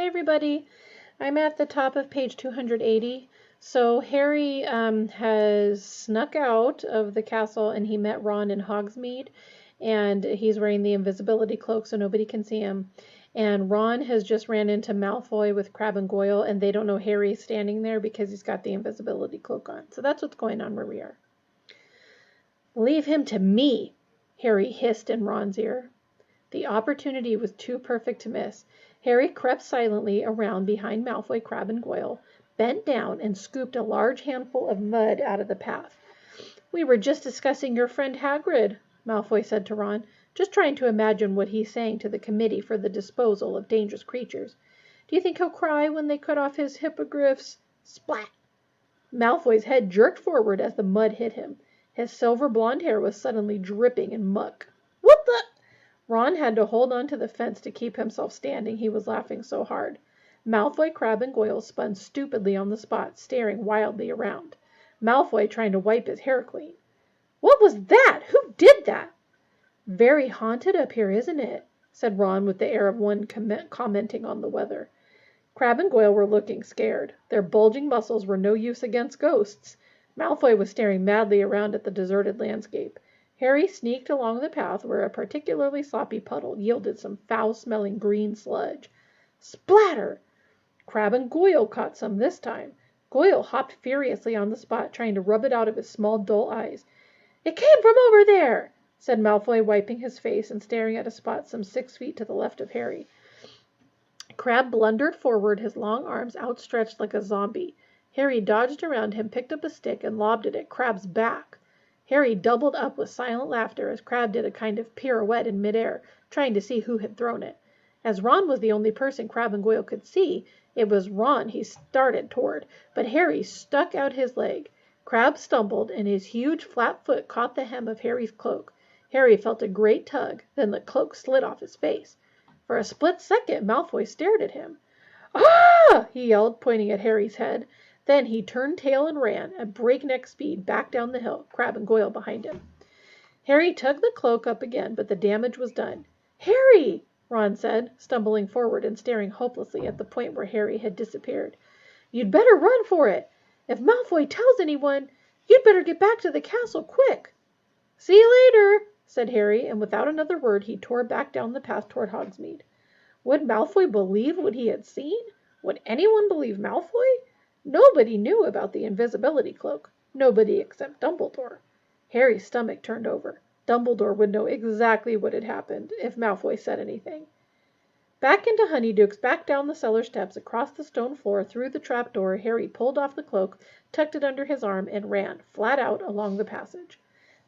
Hey everybody, I'm at the top of page 280. So Harry has snuck out of the castle and he met Ron in Hogsmeade, and he's wearing the invisibility cloak so nobody can see him. And Ron has just ran into Malfoy with Crabbe and Goyle, and they don't know Harry's standing there because he's got the invisibility cloak on. So that's what's going on where we are. Leave him to me, Harry hissed in Ron's ear. The opportunity was too perfect to miss. Harry crept silently around behind Malfoy, Crabbe, and Goyle, bent down, and scooped a large handful of mud out of the path. "We were just discussing your friend Hagrid," Malfoy said to Ron, just trying to imagine what he's saying to the Committee for the Disposal of Dangerous Creatures. "Do you think he'll cry when they cut off his hippogriffs?" Splat! Malfoy's head jerked forward as the mud hit him. His silver blonde hair was suddenly dripping in muck. "What the—" Ron had to hold on to the fence to keep himself standing, he was laughing so hard. Malfoy, Crabbe, and Goyle spun stupidly on the spot, staring wildly around. Malfoy trying to wipe his hair clean. "What was that? Who did that?" "Very haunted up here, isn't it?" said Ron with the air of one commenting on the weather. Crabbe and Goyle were looking scared. Their bulging muscles were no use against ghosts. Malfoy was staring madly around at the deserted landscape. Harry sneaked along the path where a particularly sloppy puddle yielded some foul-smelling green sludge. Splatter! Crabbe and Goyle caught some this time. Goyle hopped furiously on the spot, trying to rub it out of his small, dull eyes. "It came from over there," said Malfoy, wiping his face and staring at a spot some 6 feet to the left of Harry. Crabbe blundered forward, his long arms outstretched like a zombie. Harry dodged around him, picked up a stick, and lobbed it at Crabbe's back. Harry doubled up with silent laughter as Crabbe did a kind of pirouette in midair, trying to see who had thrown it. As Ron was the only person Crabbe and Goyle could see, it was Ron he started toward, but Harry stuck out his leg. Crabbe stumbled, and his huge flat foot caught the hem of Harry's cloak. Harry felt a great tug, then the cloak slid off his face. For a split second, Malfoy stared at him. "Ah!" he yelled, pointing at Harry's head. Then he turned tail and ran, at breakneck speed, back down the hill, Crabbe and Goyle behind him. Harry tugged the cloak up again, but the damage was done. "Harry!" Ron said, stumbling forward and staring hopelessly at the point where Harry had disappeared. "You'd better run for it. If Malfoy tells anyone, you'd better get back to the castle quick." "See you later," said Harry, and without another word he tore back down the path toward Hogsmeade. Would Malfoy believe what he had seen? Would anyone believe Malfoy? Nobody knew about the invisibility cloak. Nobody except Dumbledore. Harry's stomach turned over. Dumbledore would know exactly what had happened if Malfoy said anything. Back into Honeydukes, back down the cellar steps, across the stone floor, through the trap door, Harry pulled off the cloak, tucked it under his arm, and ran, flat out, along the passage.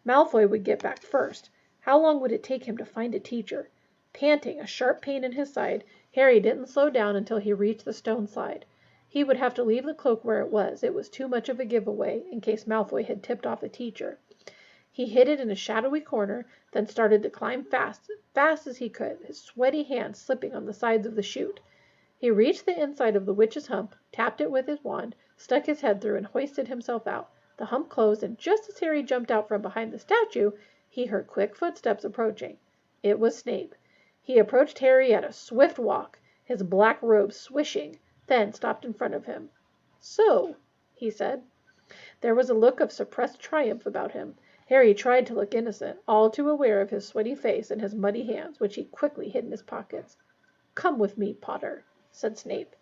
Malfoy would get back first. How long would it take him to find a teacher? Panting, a sharp pain in his side, Harry didn't slow down until he reached the stone slide. He would have to leave the cloak where it was. It was too much of a giveaway in case Malfoy had tipped off a teacher. He hid it in a shadowy corner, then started to climb fast as he could, his sweaty hands slipping on the sides of the chute. He reached the inside of the witch's hump, tapped it with his wand, stuck his head through, and hoisted himself out. The hump closed, and just as Harry jumped out from behind the statue, he heard quick footsteps approaching. It was Snape. He approached Harry at a swift walk, his black robe swishing, then stopped in front of him. "So," he said. There was a look of suppressed triumph about him. Harry tried to look innocent, all too aware of his sweaty face and his muddy hands, which he quickly hid in his pockets. "Come with me, Potter," said Snape.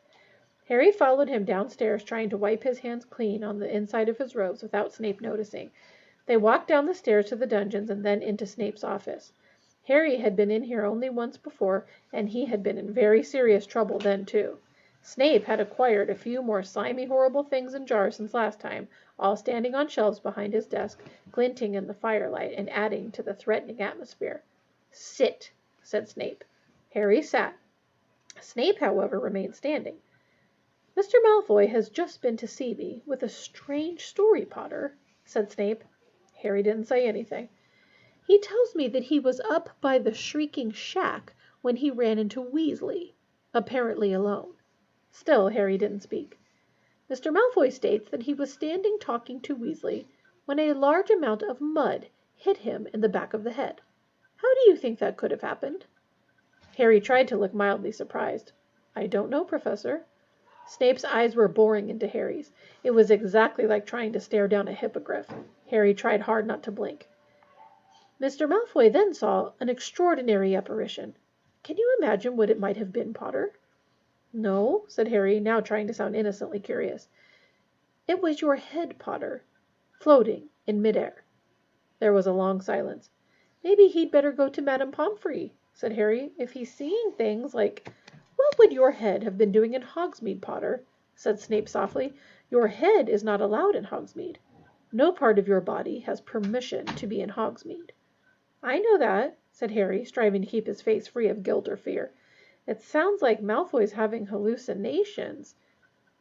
Harry followed him downstairs, trying to wipe his hands clean on the inside of his robes without Snape noticing. They walked down the stairs to the dungeons and then into Snape's office. Harry had been in here only once before, and he had been in very serious trouble then too. Snape had acquired a few more slimy, horrible things in jars since last time, all standing on shelves behind his desk, glinting in the firelight and adding to the threatening atmosphere. "Sit," said Snape. Harry sat. Snape, however, remained standing. "Mr. Malfoy has just been to see me with a strange story, Potter," said Snape. Harry didn't say anything. "He tells me that he was up by the Shrieking Shack when he ran into Weasley, apparently alone." Still, Harry didn't speak. "Mr. Malfoy states that he was standing talking to Weasley when a large amount of mud hit him in the back of the head. How do you think that could have happened?" Harry tried to look mildly surprised. I don't know, Professor. Snape's eyes were boring into Harry's. It was exactly like trying to stare down a hippogriff. Harry tried hard not to blink. Mr. Malfoy then saw an extraordinary apparition. Can you imagine what it might have been, Potter? No, said Harry, now trying to sound innocently curious. It was your head, Potter, floating in midair. There was a long silence. Maybe he'd better go to Madame Pomfrey, said Harry. If he's seeing things like... What would your head have been doing in Hogsmeade, Potter? Said Snape softly. Your head is not allowed in Hogsmeade. No part of your body has permission to be in Hogsmeade. I know that, said Harry, striving to keep his face free of guilt or fear. It sounds like Malfoy's having hallucinations.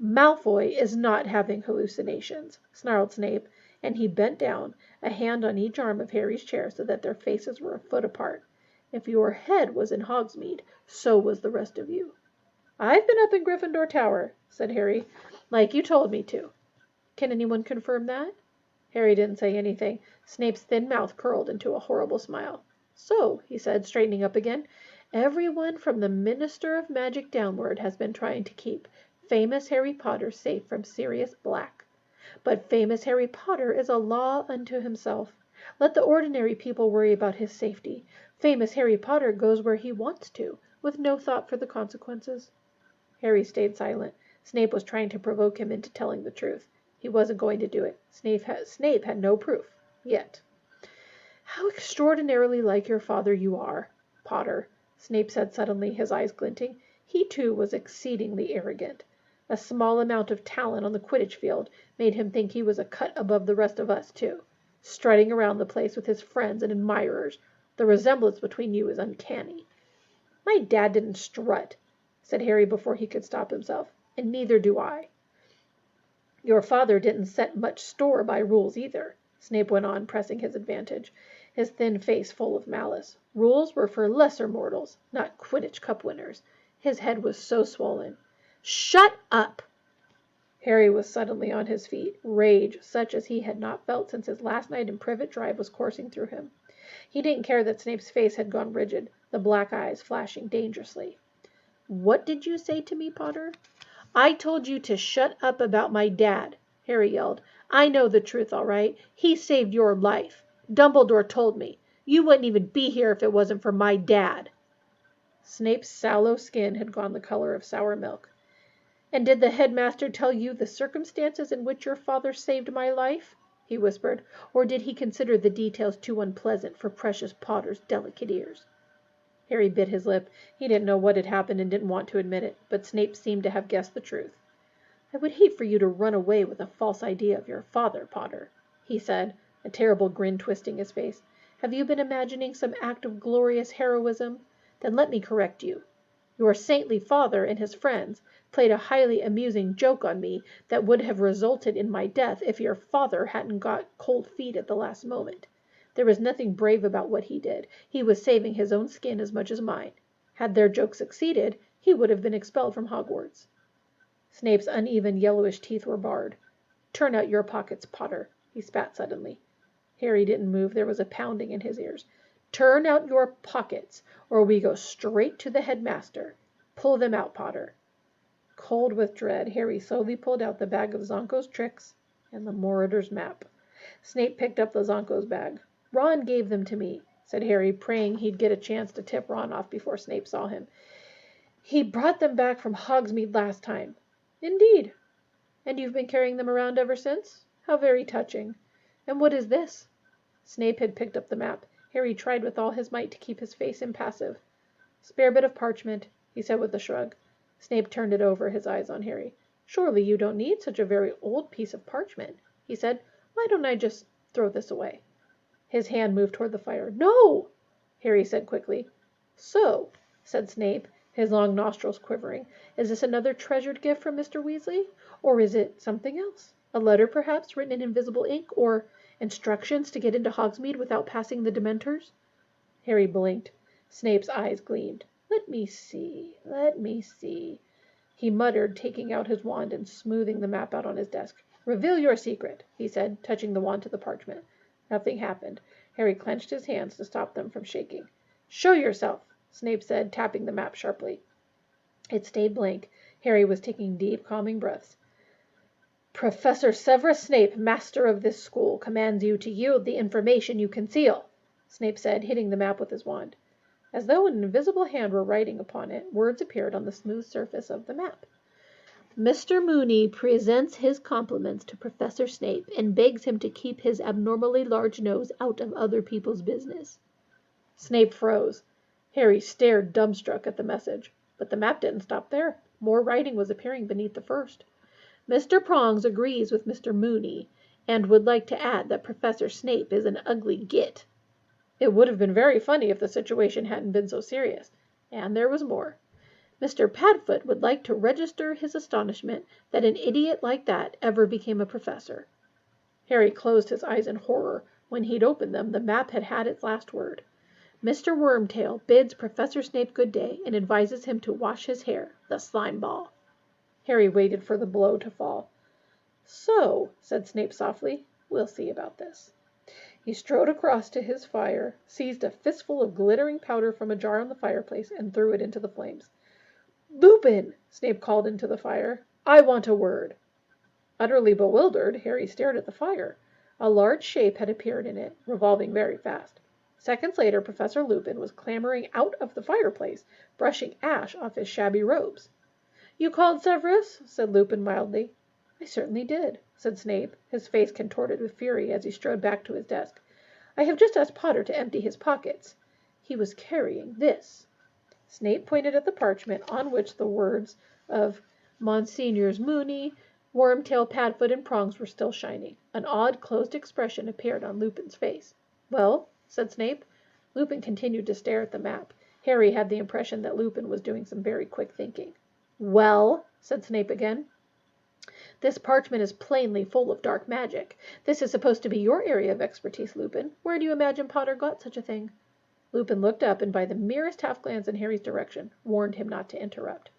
Malfoy is not having hallucinations, snarled Snape, and he bent down, a hand on each arm of Harry's chair so that their faces were a foot apart. If your head was in Hogsmeade, so was the rest of you. I've been up in Gryffindor Tower, said Harry, like you told me to. Can anyone confirm that? Harry didn't say anything. Snape's thin mouth curled into a horrible smile. So, he said, straightening up again, everyone from the Minister of Magic downward has been trying to keep famous Harry Potter safe from Sirius Black. But famous Harry Potter is a law unto himself. Let the ordinary people worry about his safety. Famous Harry Potter goes where he wants to, with no thought for the consequences. Harry stayed silent. Snape was trying to provoke him into telling the truth. He wasn't going to do it. Snape had no proof. Yet. How extraordinarily like your father you are, Potter, Snape said suddenly, his eyes glinting. He, too, was exceedingly arrogant. A small amount of talent on the Quidditch field made him think he was a cut above the rest of us, too. Strutting around the place with his friends and admirers. The resemblance between you is uncanny. My dad didn't strut, said Harry before he could stop himself, and neither do I. Your father didn't set much store by rules either, Snape went on, pressing his advantage, his thin face full of malice. Rules were for lesser mortals, not Quidditch Cup winners. His head was so swollen. Shut up! Harry was suddenly on his feet. Rage, such as he had not felt since his last night in Privet Drive, was coursing through him. He didn't care that Snape's face had gone rigid, the black eyes flashing dangerously. What did you say to me, Potter? I told you to shut up about my dad, Harry yelled. I know the truth, all right. He saved your life. Dumbledore told me. You wouldn't even be here if it wasn't for my dad. Snape's sallow skin had gone the color of sour milk. And did the headmaster tell you the circumstances in which your father saved my life? He whispered. Or did he consider the details too unpleasant for precious Potter's delicate ears? Harry bit his lip. He didn't know what had happened and didn't want to admit it, but Snape seemed to have guessed the truth. I would hate for you to run away with a false idea of your father, Potter, he said, a terrible grin twisting his face. Have you been imagining some act of glorious heroism? Then let me correct you. Your saintly father and his friends played a highly amusing joke on me that would have resulted in my death if your father hadn't got cold feet at the last moment. There was nothing brave about what he did. He was saving his own skin as much as mine. Had their joke succeeded, he would have been expelled from Hogwarts. Snape's uneven yellowish teeth were barred. Turn out your pockets, Potter, he spat suddenly. Harry didn't move. There was a pounding in his ears. Turn out your pockets, or we go straight to the headmaster. Pull them out, Potter. Cold with dread, Harry slowly pulled out the bag of Zonko's tricks and the Moroder's map. Snape picked up the Zonko's bag. Ron gave them to me, said Harry, praying he'd get a chance to tip Ron off before Snape saw him. He brought them back from Hogsmeade last time. Indeed. And you've been carrying them around ever since? How very touching. And what is this? Snape had picked up the map. Harry tried with all his might to keep his face impassive. Spare bit of parchment, he said with a shrug. Snape turned it over, his eyes on Harry. Surely you don't need such a very old piece of parchment, he said. Why don't I just throw this away? His hand moved toward the fire. No, Harry said quickly. So, said Snape, his long nostrils quivering, is this another treasured gift from Mr. Weasley? Or is it something else? A letter, perhaps, written in invisible ink? Or instructions to get into Hogsmeade without passing the Dementors? Harry blinked. Snape's eyes gleamed. Let me see. He muttered, taking out his wand and smoothing the map out on his desk. Reveal your secret, he said, touching the wand to the parchment. Nothing happened. Harry clenched his hands to stop them from shaking. Show yourself, Snape said, tapping the map sharply. It stayed blank. Harry was taking deep, calming breaths. Professor Severus Snape, master of this school, commands you to yield the information you conceal, Snape said, hitting the map with his wand. As though an invisible hand were writing upon it, words appeared on the smooth surface of the map. Mr. Mooney presents his compliments to Professor Snape and begs him to keep his abnormally large nose out of other people's business. Snape froze. Harry stared dumbstruck at the message. But the map didn't stop there. More writing was appearing beneath the first. Mr. Prongs agrees with Mr. Mooney and would like to add that Professor Snape is an ugly git. It would have been very funny if the situation hadn't been so serious. And there was more. Mr. Padfoot would like to register his astonishment that an idiot like that ever became a professor. Harry closed his eyes in horror. When he'd opened them, the map had had its last word. Mr. Wormtail bids Professor Snape good day and advises him to wash his hair, the slime ball. Harry waited for the blow to fall. So, said Snape softly, we'll see about this. He strode across to his fire, seized a fistful of glittering powder from a jar on the fireplace, and threw it into the flames. Lupin! Snape called into the fire. I want a word. Utterly bewildered, Harry stared at the fire. A large shape had appeared in it, revolving very fast. Seconds later, Professor Lupin was clambering out of the fireplace, brushing ash off his shabby robes. You called, Severus? Said Lupin mildly. I certainly did, said Snape, his face contorted with fury as he strode back to his desk. I have just asked Potter to empty his pockets. He was carrying this. Snape pointed at the parchment on which the words of Monsignors Mooney, Wormtail, Padfoot, and Prongs were still shining. An odd, closed expression appeared on Lupin's face. Well, said Snape. Lupin continued to stare at the map. Harry had the impression that Lupin was doing some very quick thinking. Well, said Snape again. This parchment is plainly full of dark magic. This is supposed to be your area of expertise, Lupin. Where do you imagine Potter got such a thing? Lupin looked up and by the merest half-glance in Harry's direction, warned him not to interrupt.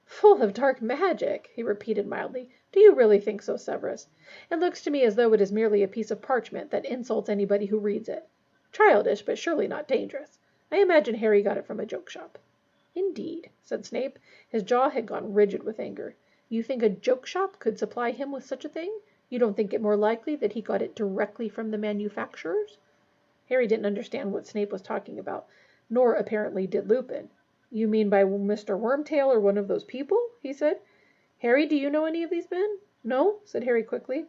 Full of dark magic, he repeated mildly. Do you really think so, Severus? It looks to me as though it is merely a piece of parchment that insults anybody who reads it. Childish, but surely not dangerous. I imagine Harry got it from a joke shop. Indeed, said Snape. His jaw had gone rigid with anger. You think a joke shop could supply him with such a thing? You don't think it more likely that he got it directly from the manufacturers? Harry didn't understand what Snape was talking about, nor apparently did Lupin. You mean by Mr. Wormtail or one of those people? He said. Harry, do you know any of these men? No, said Harry quickly.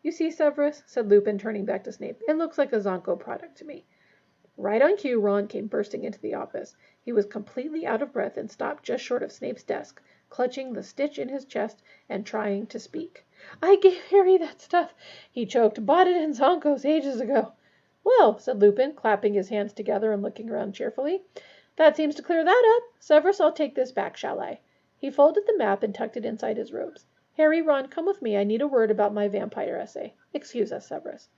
You see, Severus, said Lupin, turning back to Snape, it looks like a Zonko product to me. Right on cue, Ron came bursting into the office. He was completely out of breath and stopped just short of Snape's desk, clutching the stitch in his chest and trying to speak. I gave Harry that stuff, he choked. Bought it in Zonko's ages ago. Well, said Lupin, clapping his hands together and looking around cheerfully. That seems to clear that up. Severus, I'll take this back, shall I? He folded the map and tucked it inside his robes. Harry, Ron, come with me. I need a word about my vampire essay. Excuse us, Severus.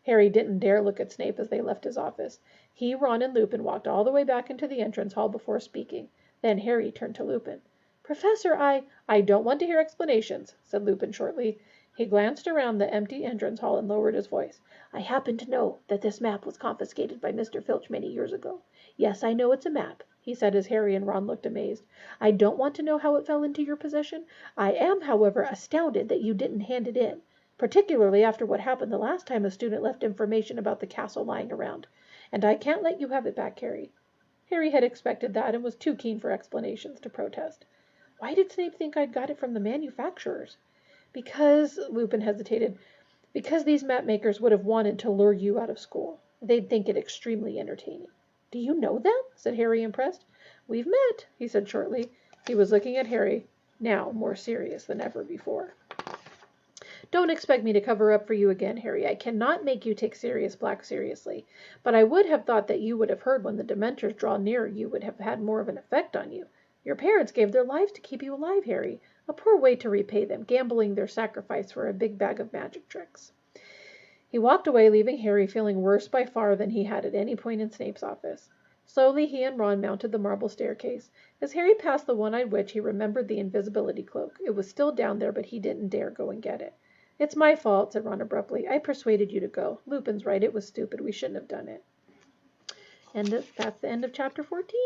Harry didn't dare look at Snape as they left his office. He, Ron, and Lupin walked all the way back into the entrance hall before speaking. Then Harry turned to Lupin. Professor, I don't want to hear explanations, said Lupin shortly. He glanced around the empty entrance hall and lowered his voice. I happen to know that this map was confiscated by Mr. Filch many years ago. Yes, I know it's a map, he said as Harry and Ron looked amazed. I don't want to know how it fell into your possession. I am, however, astounded that you didn't hand it in, particularly after what happened the last time a student left information about the castle lying around. And I can't let you have it back, Harry. Harry had expected that and was too keen for explanations to protest. Why did Snape think I'd got it from the manufacturers? Because, Lupin hesitated, because these map makers would have wanted to lure you out of school. They'd think it extremely entertaining. Do you know them? Said Harry, impressed. We've met, he said shortly. He was looking at Harry, now more serious than ever before. Don't expect me to cover up for you again, Harry. I cannot make you take Sirius Black seriously. But I would have thought that you would have heard when the Dementors draw nearer you would have had more of an effect on you. Your parents gave their lives to keep you alive, Harry. A poor way to repay them, gambling their sacrifice for a big bag of magic tricks. He walked away, leaving Harry feeling worse by far than he had at any point in Snape's office. Slowly he and Ron mounted the marble staircase. As Harry passed the one-eyed witch, he remembered the invisibility cloak. It was still down there, but he didn't dare go and get it. It's my fault, said Ron abruptly. I persuaded you to go. Lupin's right. It was stupid. We shouldn't have done it. And that's the end of chapter 14.